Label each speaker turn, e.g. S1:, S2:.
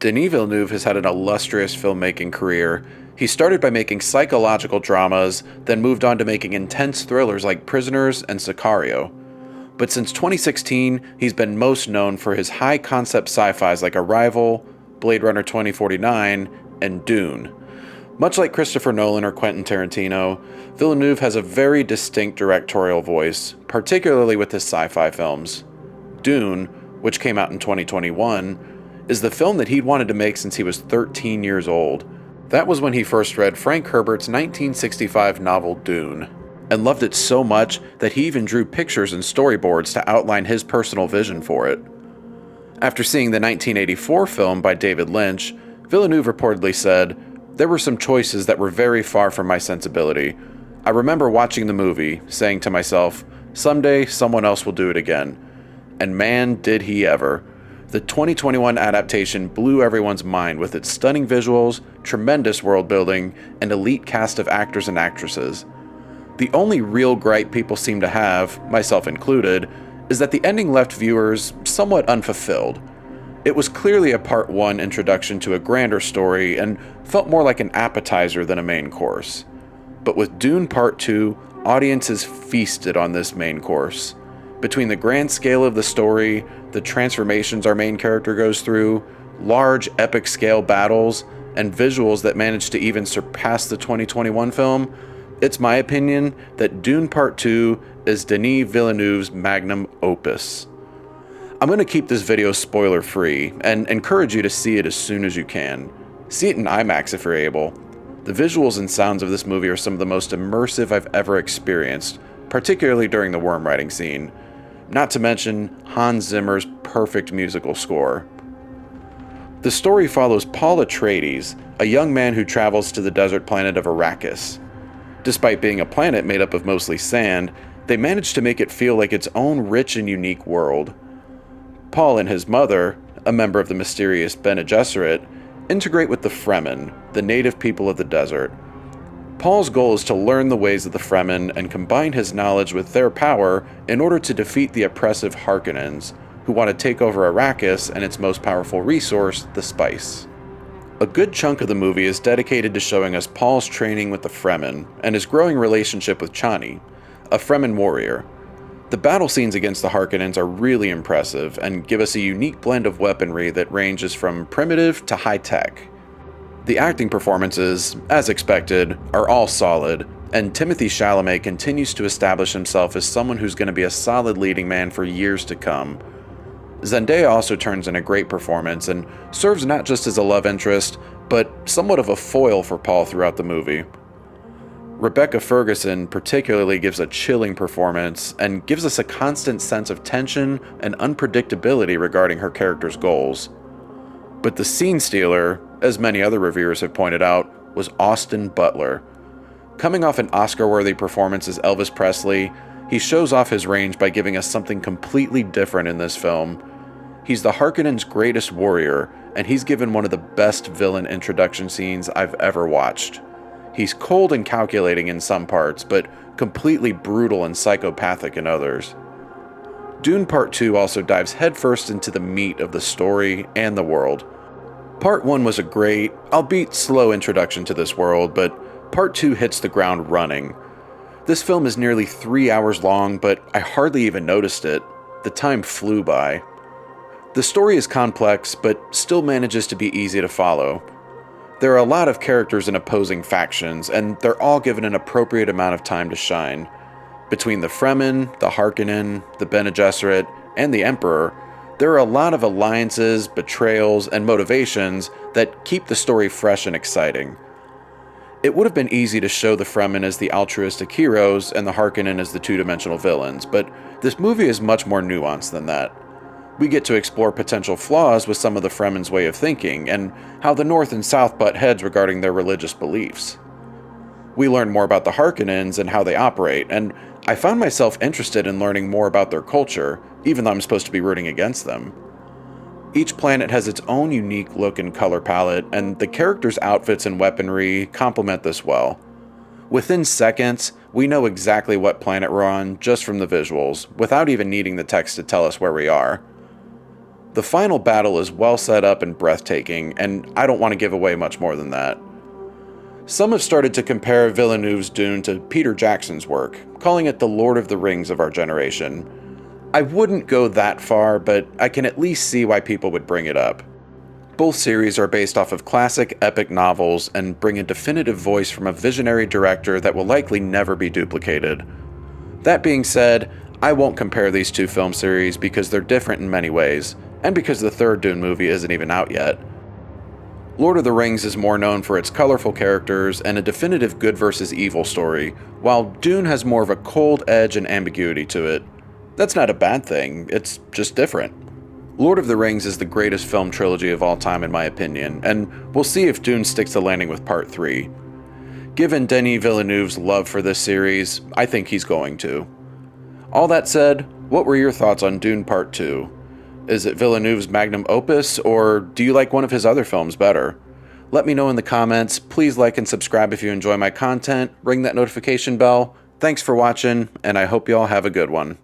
S1: Denis Villeneuve has had an illustrious filmmaking career. He started by making psychological dramas, then moved on to making intense thrillers like Prisoners and Sicario. But since 2016, he's been most known for his high-concept sci-fis like Arrival, Blade Runner 2049, and Dune. Much like Christopher Nolan or Quentin Tarantino, Villeneuve has a very distinct directorial voice, particularly with his sci-fi films. Dune, which came out in 2021, is the film that he'd wanted to make since he was 13 years old. That was when he first read Frank Herbert's 1965 novel Dune, and loved it so much that he even drew pictures and storyboards to outline his personal vision for it. After seeing the 1984 film by David Lynch, Villeneuve reportedly said, "There were some choices that were very far from my sensibility. I remember watching the movie, saying to myself, someday someone else will do it again. And man, did he ever." The 2021 adaptation blew everyone's mind with its stunning visuals, tremendous world building, and elite cast of actors and actresses. The only real gripe people seem to have, myself included, is that the ending left viewers somewhat unfulfilled. It was clearly a Part 1 introduction to a grander story and felt more like an appetizer than a main course. But with Dune Part 2, audiences feasted on this main course. Between the grand scale of the story, the transformations our main character goes through, large epic scale battles, and visuals that manage to even surpass the 2021 film, it's my opinion that Dune Part 2 is Denis Villeneuve's magnum opus. I'm going to keep this video spoiler free and encourage you to see it as soon as you can. See it in IMAX if you're able. The visuals and sounds of this movie are some of the most immersive I've ever experienced, particularly during the worm riding scene. Not to mention Hans Zimmer's perfect musical score. The story follows Paul Atreides, a young man who travels to the desert planet of Arrakis. Despite being a planet made up of mostly sand, they manage to make it feel like its own rich and unique world. Paul and his mother, a member of the mysterious Bene Gesserit, integrate with the Fremen, the native people of the desert. Paul's goal is to learn the ways of the Fremen and combine his knowledge with their power in order to defeat the oppressive Harkonnens, who want to take over Arrakis and its most powerful resource, the spice. A good chunk of the movie is dedicated to showing us Paul's training with the Fremen and his growing relationship with Chani, a Fremen warrior. The battle scenes against the Harkonnens are really impressive and give us a unique blend of weaponry that ranges from primitive to high-tech. The acting performances, as expected, are all solid, and Timothee Chalamet continues to establish himself as someone who's going to be a solid leading man for years to come. Zendaya also turns in a great performance and serves not just as a love interest, but somewhat of a foil for Paul throughout the movie. Rebecca Ferguson particularly gives a chilling performance and gives us a constant sense of tension and unpredictability regarding her character's goals. But the scene stealer, as many other reviewers have pointed out, was Austin Butler. Coming off an Oscar-worthy performance as Elvis Presley, he shows off his range by giving us something completely different in this film. He's the Harkonnens' greatest warrior, and he's given one of the best villain introduction scenes I've ever watched. He's cold and calculating in some parts, but completely brutal and psychopathic in others. Dune Part 2 also dives headfirst into the meat of the story and the world. Part 1 was a great, albeit slow introduction to this world, but Part 2 hits the ground running. This film is nearly 3 hours long, but I hardly even noticed it. The time flew by. The story is complex, but still manages to be easy to follow. There are a lot of characters in opposing factions, and they're all given an appropriate amount of time to shine. Between the Fremen, the Harkonnen, the Bene Gesserit, and the Emperor, there are a lot of alliances, betrayals, and motivations that keep the story fresh and exciting. It would have been easy to show the Fremen as the altruistic heroes and the Harkonnen as the two-dimensional villains, but this movie is much more nuanced than that. We get to explore potential flaws with some of the Fremen's way of thinking, and how the North and South butt heads regarding their religious beliefs. We learn more about the Harkonnens and how they operate, and I found myself interested in learning more about their culture, even though I'm supposed to be rooting against them. Each planet has its own unique look and color palette, and the characters' outfits and weaponry complement this well. Within seconds, we know exactly what planet we're on just from the visuals, without even needing the text to tell us where we are. The final battle is well set up and breathtaking, and I don't want to give away much more than that. Some have started to compare Villeneuve's Dune to Peter Jackson's work, calling it the Lord of the Rings of our generation. I wouldn't go that far, but I can at least see why people would bring it up. Both series are based off of classic epic novels and bring a definitive voice from a visionary director that will likely never be duplicated. That being said, I won't compare these two film series because they're different in many ways, and because the third Dune movie isn't even out yet. Lord of the Rings is more known for its colorful characters and a definitive good versus evil story, while Dune has more of a cold edge and ambiguity to it. That's not a bad thing, it's just different. Lord of the Rings is the greatest film trilogy of all time in my opinion, and we'll see if Dune sticks the landing with Part 3. Given Denis Villeneuve's love for this series, I think he's going to. All that said, what were your thoughts on Dune Part 2? Is it Villeneuve's magnum opus, or do you like one of his other films better? Let me know in the comments. Please like and subscribe if you enjoy my content, ring that notification bell. Thanks for watching, and I hope you all have a good one.